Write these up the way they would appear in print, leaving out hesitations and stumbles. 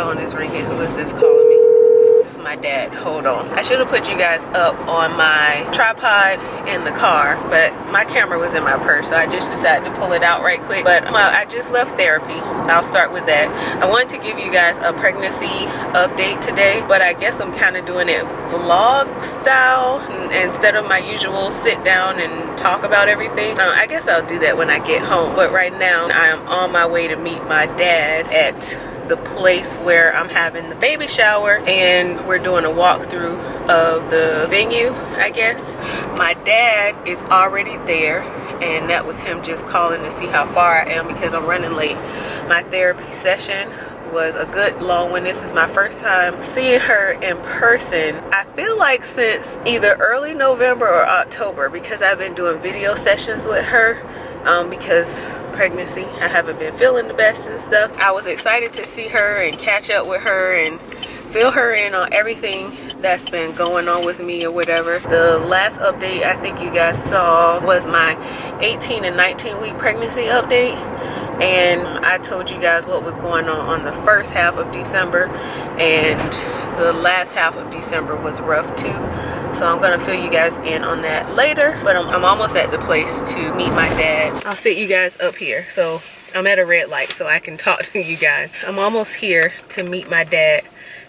phone is ringing. Who is this calling me? This is my dad. Hold on. I should have put you guys up on my tripod in the car, but my camera was in my purse, so I just decided to pull it out right quick. But I just left therapy. I'll start with that. I wanted to give you guys a pregnancy update today, but I guess I'm kind of doing it vlog style instead of my usual sit down and talk about everything. I guess I'll do that when I get home, but right now I am on my way to meet my dad at the place where I'm having the baby shower, and we're doing a walkthrough of the venue, I guess. My dad is already there, and that was him just calling to see how far I am because I'm running late. My therapy session was a good long one. This is my first time seeing her in person, I feel like, since either early November or October, because I've been doing video sessions with her because pregnancy, I haven't been feeling the best and stuff. I was excited to see her and catch up with her and fill her in on everything that's been going on with me or whatever. The last update I think you guys saw was my 18 and 19 week pregnancy update, and I told you guys what was going on the first half of December, and the last half of December was rough too. So I'm gonna fill you guys in on that later, but I'm almost at the place to meet my dad. I'll sit you guys up here. So I'm at a red light so I can talk to you guys. I'm almost here to meet my dad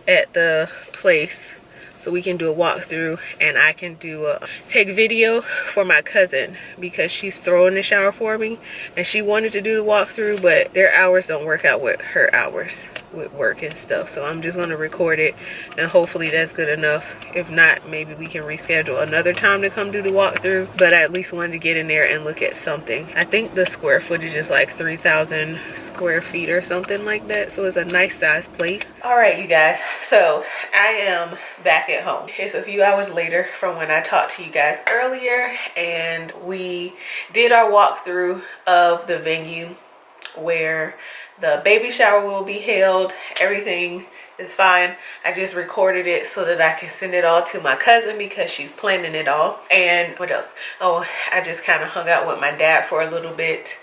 at the place so we can do a walkthrough, and I can do take video for my cousin because she's throwing the shower for me, and she wanted to do the walkthrough, but their hours don't work out with her hours with work and stuff. So I'm just going to record it, and hopefully that's good enough. If not, maybe we can reschedule another time to come do the walkthrough, but I at least wanted to get in there and look at something. I think the square footage is like 3,000 square feet or something like that, so it's a nice size place. All right, you guys, so I am back at home. It's a few hours later from when I talked to you guys earlier, and we did our walkthrough of the venue where the baby shower will be held. Everything is fine. I just recorded it so that I can send it all to my cousin because she's planning it all. And what else? Oh, I just kind of hung out with my dad for a little bit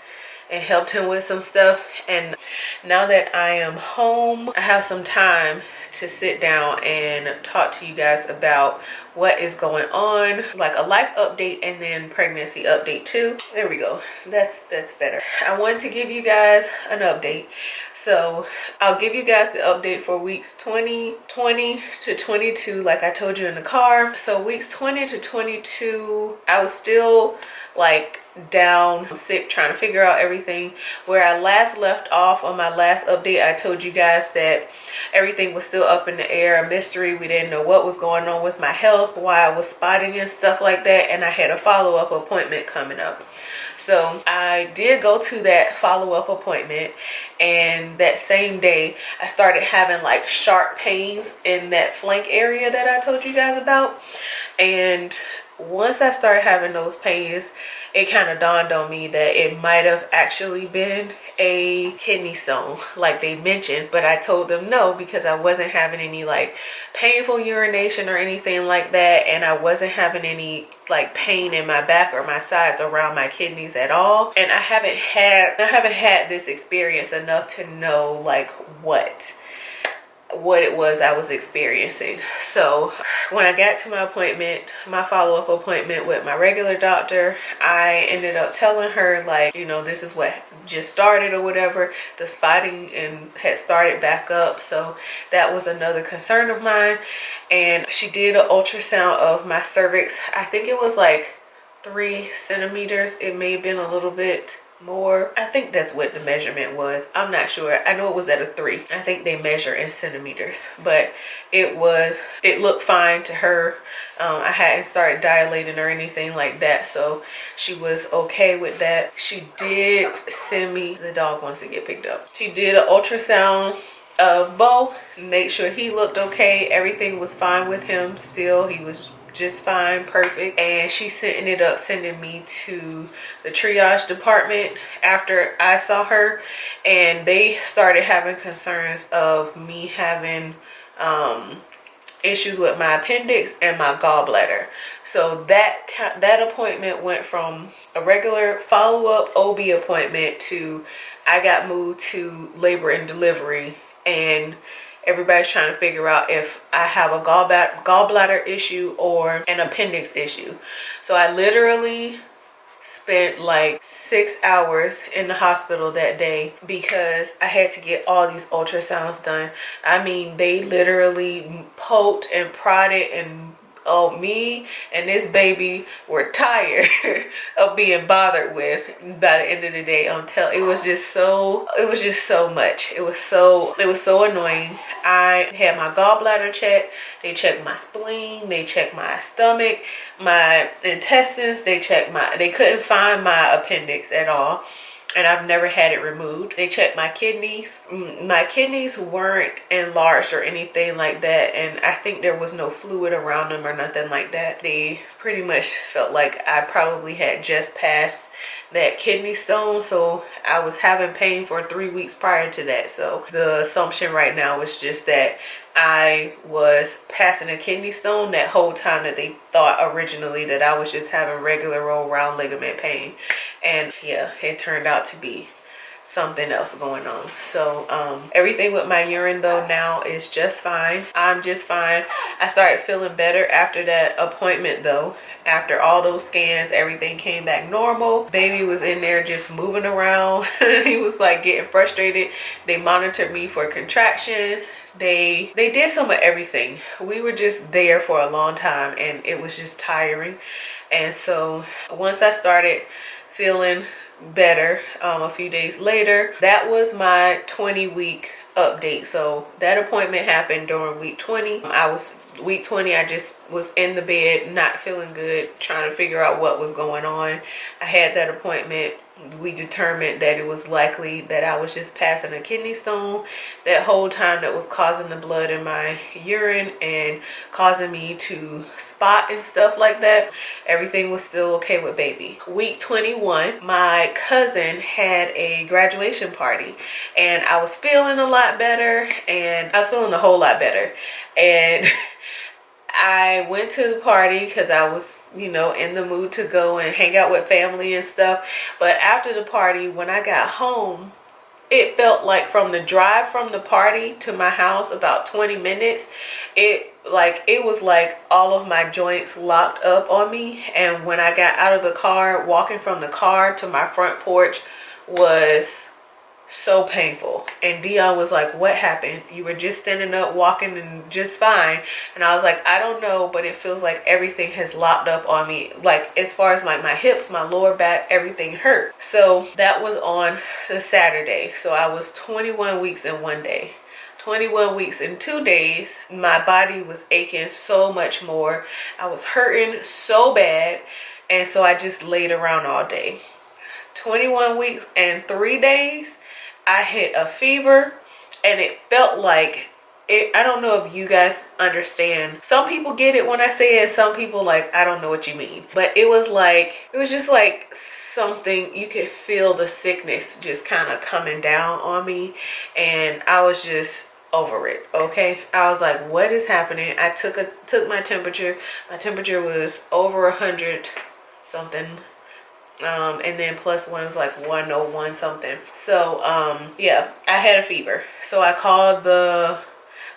and helped him with some stuff. And now that I am home, I have some time to sit down and talk to you guys about what is going on, like a life update and then pregnancy update too. There we go. That's better. I wanted to give you guys an update. So I'll give you guys the update for weeks 20 to 22, like I told you in the car. So weeks 20 to 22, I was still like down, sick, trying to figure out everything. Where I last left off on my last update, I told you guys that everything was still up in the air, a mystery. We didn't know what was going on with my health, why I was spotting and stuff like that, and I had a follow-up appointment coming up. So I did go to that follow-up appointment, and that same day I started having like sharp pains in that flank area that I told you guys about. And once I started having those pains, it kind of dawned on me that it might have actually been a kidney stone like they mentioned, but I told them no because I wasn't having any like painful urination or anything like that, and I wasn't having any like pain in my back or my sides around my kidneys at all. And I haven't had this experience enough to know like what it was I was experiencing. So when I got to my appointment, my follow-up appointment with my regular doctor, I ended up telling her like, you know, this is what just started or whatever. The spotting and had started back up, so that was another concern of mine. And she did an ultrasound of my cervix. I think it was like 3 centimeters. It may have been a little bit more. I think that's what the measurement was. I'm not sure. I know it was at a 3. I think they measure in centimeters, but it looked fine to her. I hadn't started dilating or anything like that, so she was okay with that. She did send me, the dog wants to get picked up. She did an ultrasound of Bo, make sure he looked okay. Everything was fine with him still. He was just fine, perfect. And she ended up sending me to the triage department after I saw her, and they started having concerns of me having issues with my appendix and my gallbladder. So that appointment went from a regular follow-up OB appointment to I got moved to labor and delivery, and everybody's trying to figure out if I have a gallbladder issue or an appendix issue. So I literally spent like 6 hours in the hospital that day because I had to get all these ultrasounds done. I mean, they literally poked and prodded, and oh, me and this baby were tired of being bothered with. By the end of the day, it was just so much. It was so annoying. I had my gallbladder checked. They checked my spleen. They checked my stomach, my intestines. They couldn't find my appendix at all. And I've never had it removed. They checked my kidneys. My kidneys weren't enlarged or anything like that, and I think there was no fluid around them or nothing like that. They pretty much felt like I probably had just passed that kidney stone, so I was having pain for 3 weeks prior to that. So the assumption right now is just that I was passing a kidney stone that whole time, that they thought originally that I was just having regular roll round ligament pain. And yeah, it turned out to be something else going on. So everything with my urine though now is just fine. I'm just fine. I started feeling better after that appointment though. After all those scans, everything came back normal. Baby was in there just moving around. He was like getting frustrated. They monitored me for contractions. They did some of everything. We were just there for a long time, and it was just tiring. And so once I started feeling better, a few days later, that was my 20-week update. So that appointment happened during week 20. Week 20, I just was in the bed, not feeling good, trying to figure out what was going on. I had that appointment. We determined that it was likely that I was just passing a kidney stone that whole time, that was causing the blood in my urine and causing me to spot and stuff like that. Everything was still okay with baby. Week 21, my cousin had a graduation party, and I was feeling a lot better, and I was feeling a whole lot better. And I went to the party because I was, in the mood to go and hang out with family and stuff. But after the party, when I got home, it felt like from the drive from the party to my house, about 20 minutes, it was like all of my joints locked up on me. And when I got out of the car, walking from the car to my front porch was so painful. And Dion was like, what happened? You were just standing up, walking, and just fine. And I was like, I don't know, but it feels like everything has locked up on me. Like, as far as like my hips, my lower back, everything hurt. So that was on the Saturday. So I was 21 weeks in one day. 21 weeks in 2 days. My body was aching so much more. I was hurting so bad. And so I just laid around all day. 21 weeks and 3 days, I hit a fever, and it felt like it. I don't know if you guys understand. Some people get it when I say it. Some people like, I don't know what you mean. But it was just like something, you could feel the sickness just kind of coming down on me, and I was just over it. Okay, I was like, what is happening? I took my temperature. My temperature was over 100 something. And then +1 was like 101 something. So yeah, I had a fever. So I called the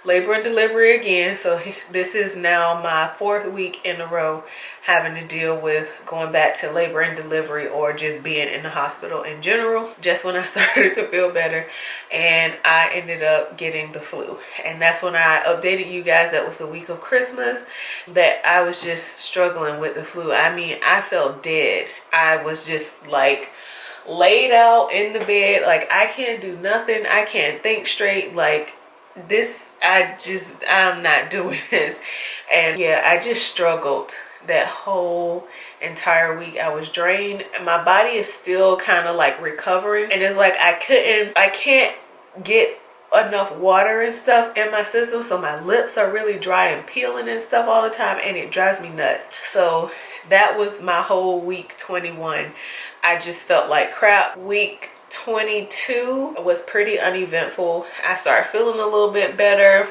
labor and delivery again. So this is now my 4th week in a row having to deal with going back to labor and delivery, or just being in the hospital in general, just when I started to feel better. And I ended up getting the flu. And that's when I updated you guys. That was the week of Christmas, that I was just struggling with the flu. I mean, I felt dead. I was just like laid out in the bed, like I can't do nothing. I can't think straight. Like this, I'm not doing this. And yeah, I just struggled that whole entire week. I was drained. My body is still kind of like recovering, and it's like I can't get enough water and stuff in my system, so my lips are really dry and peeling and stuff all the time, and it drives me nuts. So that was my whole week 21. I just felt like crap. Week 22 was pretty uneventful. I started feeling a little bit better.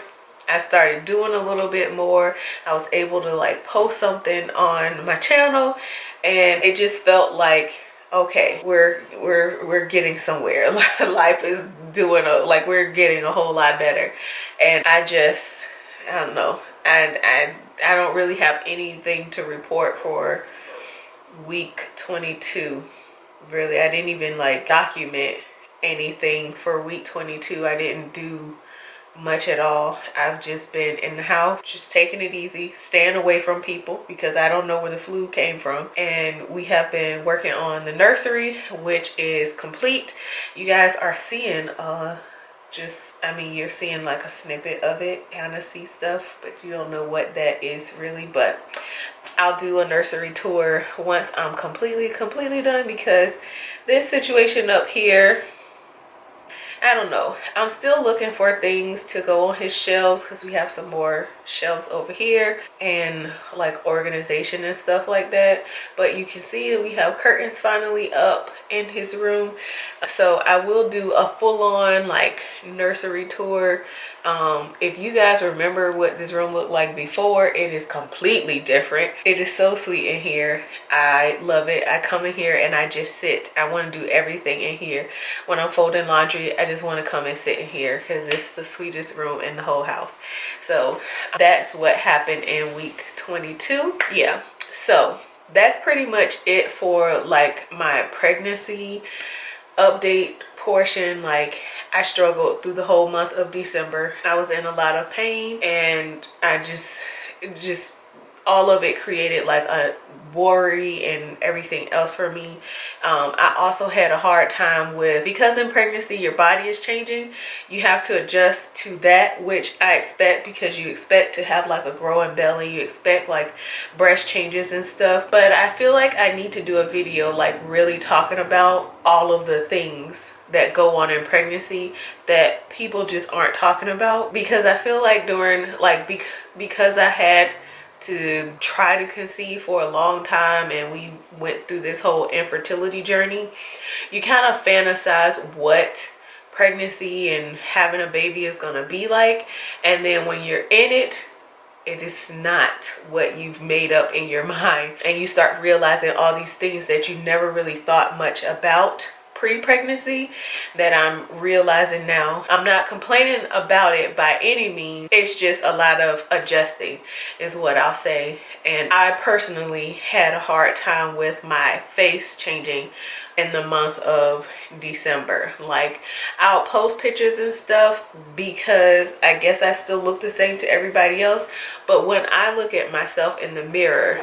I started doing a little bit more. I was able to like post something on my channel, and it just felt like okay, we're getting somewhere. Life is doing like we're getting a whole lot better. And I don't know. I don't really have anything to report for week 22. Really, I didn't even like document anything for week 22. I didn't do much at all. I've just been in the house, just taking it easy, staying away from people because I don't know where the flu came from. And we have been working on the nursery, which is complete. You guys are seeing I mean, you're seeing like a snippet of it, kind of see stuff, but you don't know what that is really. But I'll do a nursery tour once I'm completely done, because this situation up here, I don't know. I'm still looking for things to go on his shelves because we have some more shelves over here and like organization and stuff like that. But you can see we have curtains finally up in his room. So I will do a full-on like nursery tour. If you guys remember what this room looked like before, it is completely different. It is so sweet in here. I love it. I come in here and I just sit. I want to do everything in here. When I'm folding laundry, I just want to come and sit in here because it's the sweetest room in the whole house. So that's what happened in week 22. Yeah, so that's pretty much it for like my pregnancy update portion. Like, I struggled through the whole month of December. I was in a lot of pain, and I just all of it created like a worry and everything else for me. I also had a hard time with, because in pregnancy your body is changing, you have to adjust to that, which I expect, because you expect to have like a growing belly, you expect like breast changes and stuff. But I feel like I need to do a video like really talking about all of the things that go on in pregnancy that people just aren't talking about, because I feel like during like because I had to try to conceive for a long time and we went through this whole infertility journey, you kind of fantasize what pregnancy and having a baby is going to be like, and then when you're in it, it is not what you've made up in your mind, and you start realizing all these things that you never really thought much about pre-pregnancy that I'm realizing now. I'm not complaining about it by any means. It's just a lot of adjusting is what I'll say. And I personally had a hard time with my face changing in the month of December. Like, I'll post pictures and stuff because I guess I still look the same to everybody else. But when I look at myself in the mirror,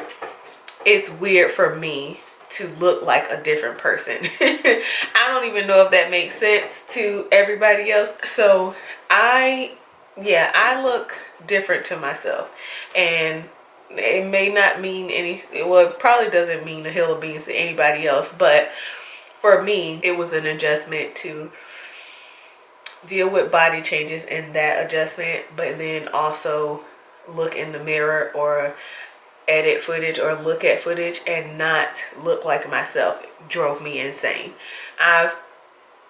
it's weird for me to look like a different person. I don't even know if that makes sense to everybody else. So I look different to myself, and it may not mean well, it probably doesn't mean a hill of beans to anybody else, but for me it was an adjustment to deal with body changes in that adjustment, but then also look in the mirror or edit footage or look at footage and not look like myself. It drove me insane. I've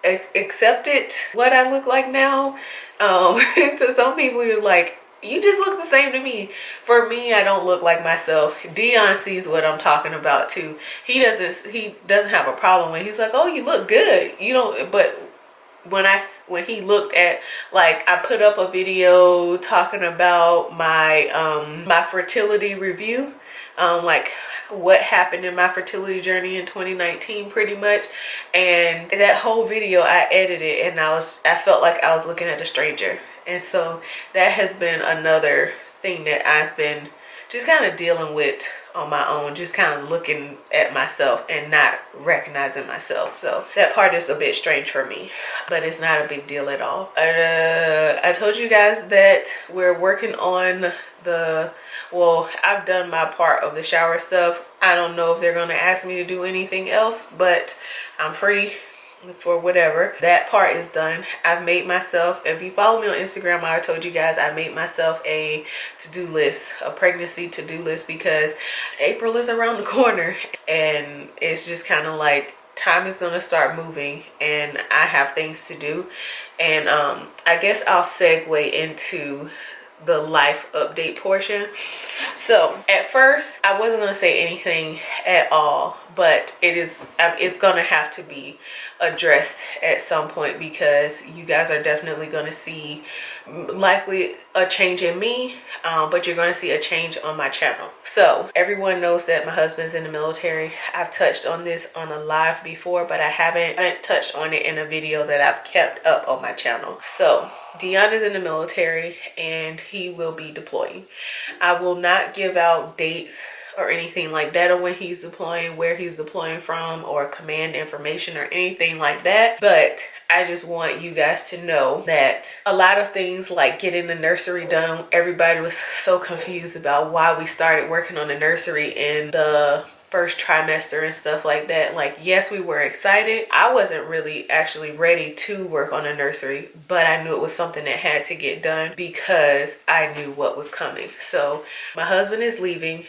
accepted what I look like now. To some people, you're like, you just look the same to me. For me, I don't look like myself. Dion sees what I'm talking about too. He doesn't have a problem when he's like, oh, you look good. You don't, but when he looked at, like, I put up a video talking about my my fertility review, like what happened in my fertility journey in 2019 pretty much, and that whole video I edited, and I felt like I was looking at a stranger. And so that has been another thing that I've been just kind of dealing with on my own, just kind of looking at myself and not recognizing myself. So that part is a bit strange for me, but it's not a big deal at all. I told you guys that we're working on I've done my part of the shower stuff. I don't know if they're going to ask me to do anything else, but I'm free for whatever. That part is done. I've made myself, if you follow me on Instagram, I told you guys I made myself a to-do list, a pregnancy to-do list, because April is around the corner and it's just kind of like time is going to start moving and I have things to do. And I guess I'll segue into the life update portion. So at first I wasn't going to say anything at all, but it's going to have to be addressed at some point, because you guys are definitely going to see likely a change in me, but you're going to see a change on my channel. So everyone knows that my husband's in the military. I've touched on this on a live before, but I haven't touched on it in a video that I've kept up on my channel. So Dion is in the military and he will be deploying. I will not give out dates or anything like that on when he's deploying, where he's deploying from, or command information or anything like that. But I just want you guys to know that a lot of things like getting the nursery done, everybody was so confused about why we started working on the nursery in the first trimester and stuff like that. Like, yes, we were excited. I wasn't really actually ready to work on a nursery, but I knew it was something that had to get done because I knew what was coming. So my husband is leaving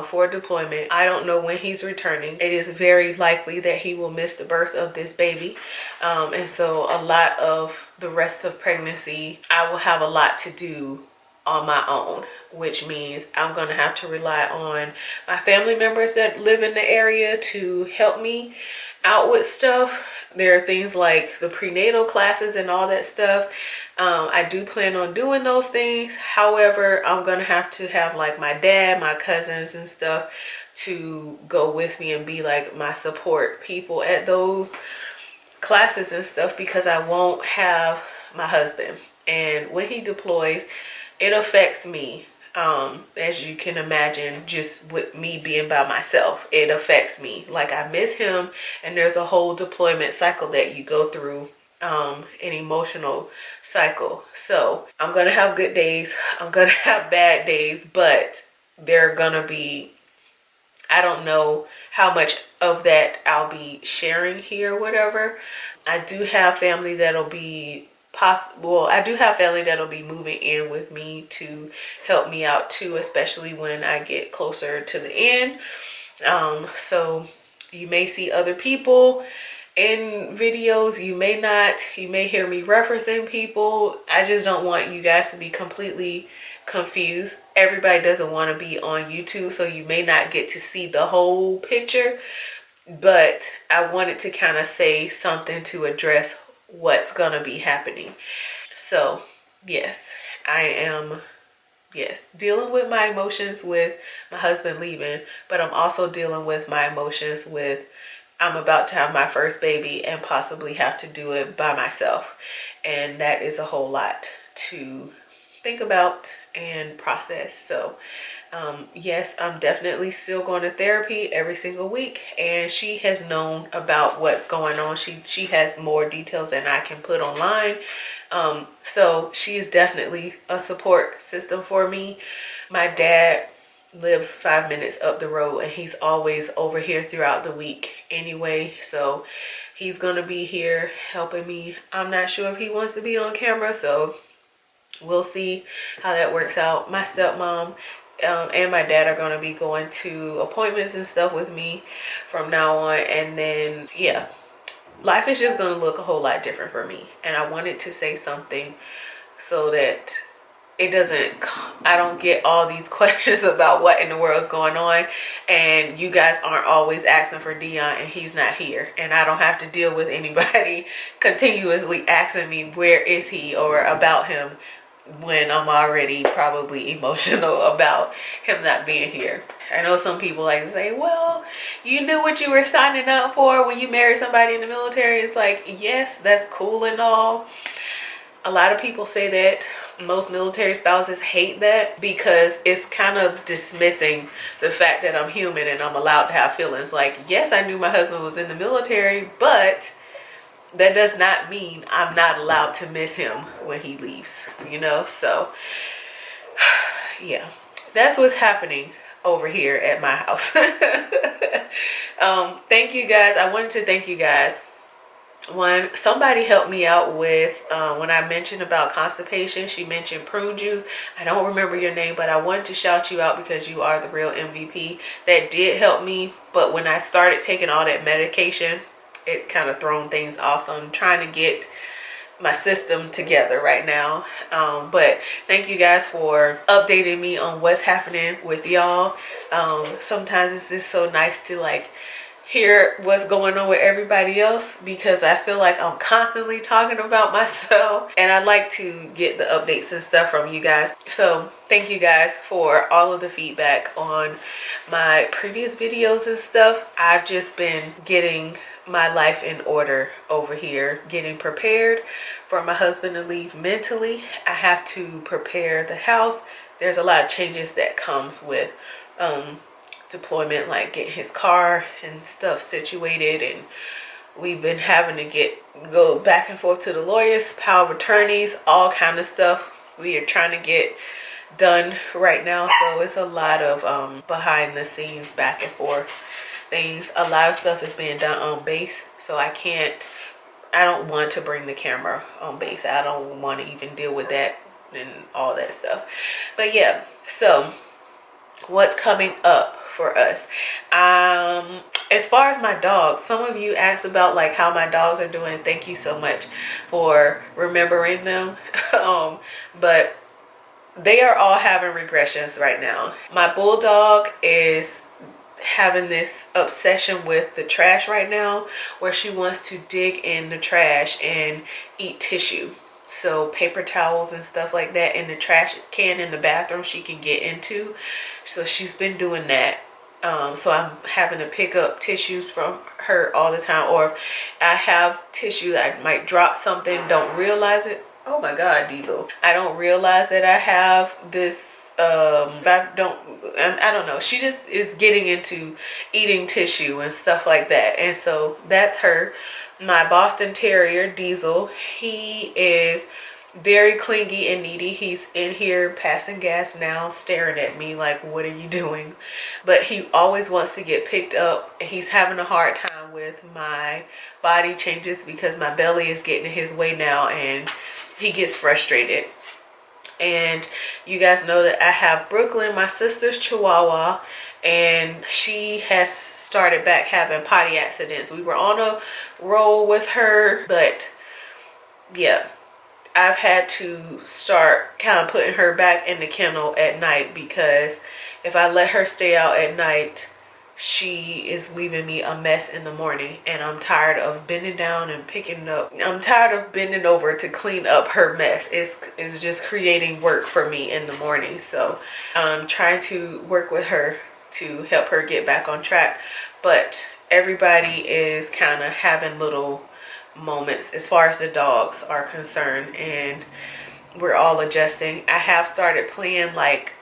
for deployment. I don't know when he's returning. It is very likely that he will miss the birth of this baby, and so a lot of the rest of pregnancy I will have a lot to do on my own, which means I'm gonna have to rely on my family members that live in the area to help me out with stuff. There are things like the prenatal classes and all that stuff. I do plan on doing those things. However, I'm gonna have to have like my dad, my cousins and stuff to go with me and be like my support people at those classes and stuff, because I won't have my husband. And when he deploys, it affects me. As you can imagine, just with me being by myself, it affects me. Like, I miss him, and there's a whole deployment cycle that you go through, an emotional cycle. So I'm gonna have good days, I'm gonna have bad days, but they're gonna be, I don't know how much of that I'll be sharing here or whatever. I do have family that'll be I do have family that'll be moving in with me to help me out too, especially when I get closer to the end. So you may see other people in videos, you may not. You may hear me referencing people. I just don't want you guys to be completely confused. Everybody doesn't want to be on YouTube, so you may not get to see the whole picture, but I wanted to kind of say something to address what's gonna be happening. So yes, I am dealing with my emotions with my husband leaving, but I'm also dealing with my emotions with I'm about to have my first baby and possibly have to do it by myself, and that is a whole lot to think about and process. So yes, I'm definitely still going to therapy every single week, and she has known about what's going on. She has more details than I can put online. So she is definitely a support system for me. My dad lives 5 minutes up the road, and he's always over here throughout the week anyway, so he's gonna be here helping me. I'm not sure if he wants to be on camera, so we'll see how that works out. My stepmom and my dad are going to be going to appointments and stuff with me from now on, and then yeah, life is just going to look a whole lot different for me. And I wanted to say something so that it doesn't, I don't get all these questions about what in the world is going on, and you guys aren't always asking for Dion and he's not here, and I don't have to deal with anybody continuously asking me where is he or about him when I'm already probably emotional about him not being here. I know some people like to say, well, you knew what you were signing up for when you married somebody in the military. It's like, yes, that's cool and all. A lot of people say that. Most military spouses hate that because it's kind of dismissing the fact that I'm human and I'm allowed to have feelings. Like, yes, I knew my husband was in the military, but that does not mean I'm not allowed to miss him when he leaves, you know? So yeah, that's what's happening over here at my house. Thank you guys. I wanted to thank you guys. Somebody helped me out with when I mentioned about constipation. She mentioned prune juice. I don't remember your name, but I wanted to shout you out because you are the real MVP. That did help me, but when I started taking all that medication, it's kind of thrown things off. So I'm trying to get my system together right now. But thank you guys for updating me on what's happening with y'all. Sometimes it's just so nice to like hear what's going on with everybody else, because I feel like I'm constantly talking about myself, and I like to get the updates and stuff from you guys. So thank you guys for all of the feedback on my previous videos and stuff. I've just been getting my life in order over here, getting prepared for my husband to leave mentally. I have to prepare the house. There's a lot of changes that comes with deployment, like getting his car and stuff situated, and we've been having to go back and forth to the lawyers, power of attorneys, all kind of stuff we are trying to get done right now. So it's a lot of behind the scenes, back and forth things. A lot of stuff is being done on base, so I don't want to bring the camera on base. I don't want to even deal with that and all that stuff. But yeah, so what's coming up for us? As far as my dogs, some of you asked about like how my dogs are doing. Thank you so much for remembering them. But they are all having regressions right now. My bulldog is having this obsession with the trash right now, where she wants to dig in the trash and eat tissue. So paper towels and stuff like that in the trash can in the bathroom she can get into. So she's been doing that. So I'm having to pick up tissues from her all the time, or if I have tissue, I might drop something, don't realize it. Oh my God, Diesel. I don't realize that I have this, I don't know. She just is getting into eating tissue and stuff like that. And so that's her. My Boston Terrier, Diesel, he is very clingy and needy. He's in here passing gas now, staring at me like, what are you doing? But he always wants to get picked up. He's having a hard time with my body changes because my belly is getting in his way now, and he gets frustrated. And you guys know that I have Brooklyn, my sister's Chihuahua, and she has started back having potty accidents. We were on a roll with her, but yeah, I've had to start kind of putting her back in the kennel at night, because if I let her stay out at night, she is leaving me a mess in the morning, and I'm tired of bending down and picking up. I'm tired of bending over to clean up her mess. It's just creating work for me in the morning. So I'm trying to work with her to help her get back on track. But everybody is kind of having little moments as far as the dogs are concerned, and we're all adjusting. I have started playing like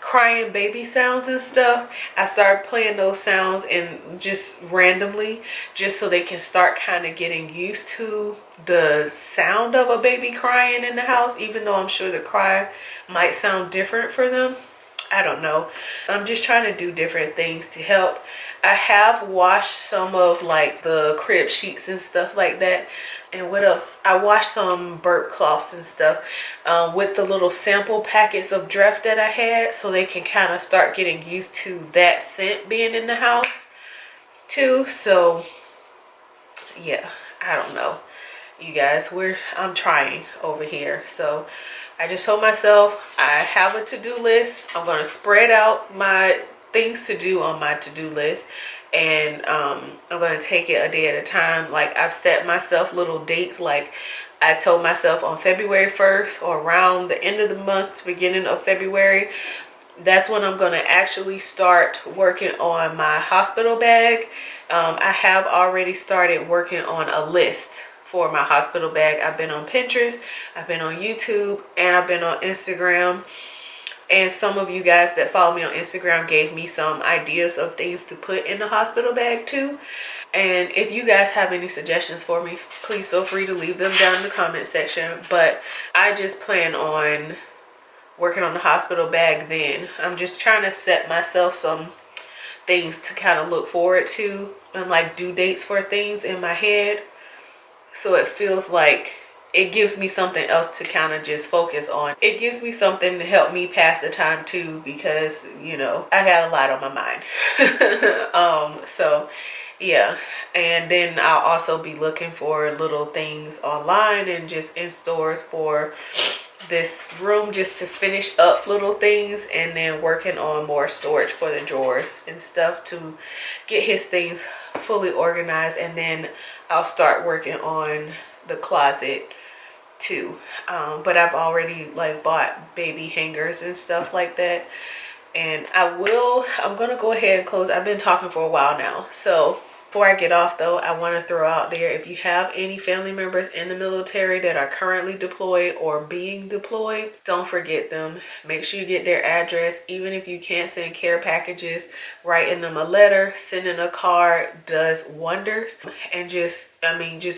crying baby sounds and stuff. I started playing those sounds and just randomly, just so they can start kind of getting used to the sound of a baby crying in the house, even though I'm sure the cry might sound different for them. I don't know. I'm just trying to do different things to help. I have washed some of like the crib sheets and stuff like that. And what else? I washed some burp cloths and stuff with the little sample packets of Dreft that I had, so they can kind of start getting used to that scent being in the house too. So yeah, I don't know, you guys. I'm trying over here. So I just told myself I have a to-do list. I'm going to spread out my things to do on my to-do list, and I'm going to take it a day at a time. Like, I've set myself little dates. Like, I told myself on February 1st, or around the end of the month, beginning of February, that's when I'm going to actually start working on my hospital bag. I have already started working on a list for my hospital bag. I've been on Pinterest, I've been on YouTube, and I've been on Instagram. And some of you guys that follow me on Instagram gave me some ideas of things to put in the hospital bag too. And if you guys have any suggestions for me, please feel free to leave them down in the comment section. But I just plan on working on the hospital bag then. I'm just trying to set myself some things to kind of look forward to, and like due dates for things in my head, so it feels like it gives me something else to kind of just focus on. It gives me something to help me pass the time too, because, you know, I got a lot on my mind. So yeah, and then I'll also be looking for little things online and just in stores for this room, just to finish up little things, and then working on more storage for the drawers and stuff to get his things fully organized. And then I'll start working on the closet too. But I've already like bought baby hangers and stuff like that, and I'm gonna go ahead and close. I've been talking for a while now, so before I get off though, I want to throw out there, if you have any family members in the military that are currently deployed or being deployed, don't forget them. Make sure you get their address. Even if you can't send care packages, writing them a letter, sending a card does wonders. And just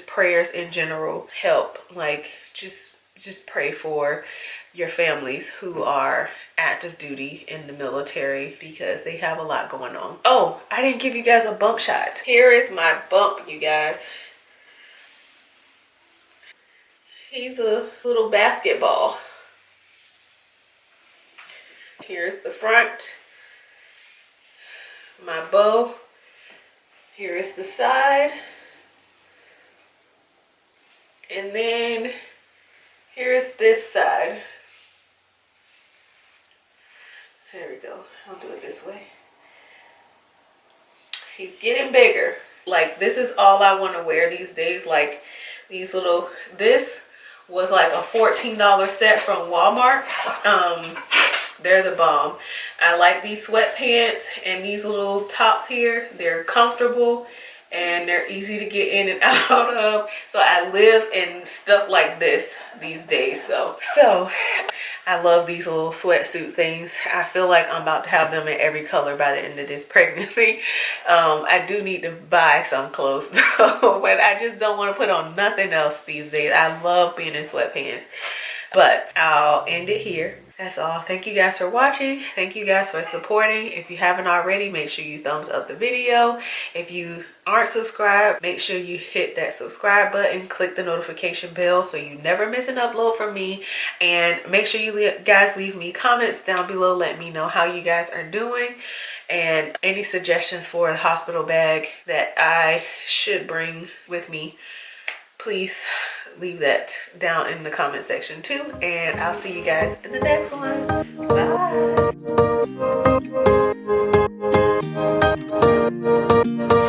prayers in general help. Like just pray for your families who are active duty in the military, because they have a lot going on. Oh, I didn't give you guys a bump shot. Here is my bump, you guys. He's a little basketball. Here's the front, my bow. Here is the side, and then here's this side. There we go. I'll do it this way. He's getting bigger. Like, this is all I want to wear these days. Like, these little, this was like a $14 set from Walmart. They're the bomb. I like these sweatpants and these little tops here. They're comfortable and they're easy to get in and out of. So I live in stuff like this these days. So I love these little sweatsuit things. I feel like I'm about to have them in every color by the end of this pregnancy. I do need to buy some clothes though, but I just don't want to put on nothing else these days. I love being in sweatpants. But I'll end it here. That's all. Thank you guys for watching. Thank you guys for supporting. If you haven't already, make sure you thumbs up the video. If you aren't subscribed, make sure you hit that subscribe button, click the notification bell so you never miss an upload from me. And make sure you guys leave me comments down below. Let me know how you guys are doing and any suggestions for a hospital bag that I should bring with me. Please leave that down in the comment section too, and I'll see you guys in the next one. Bye.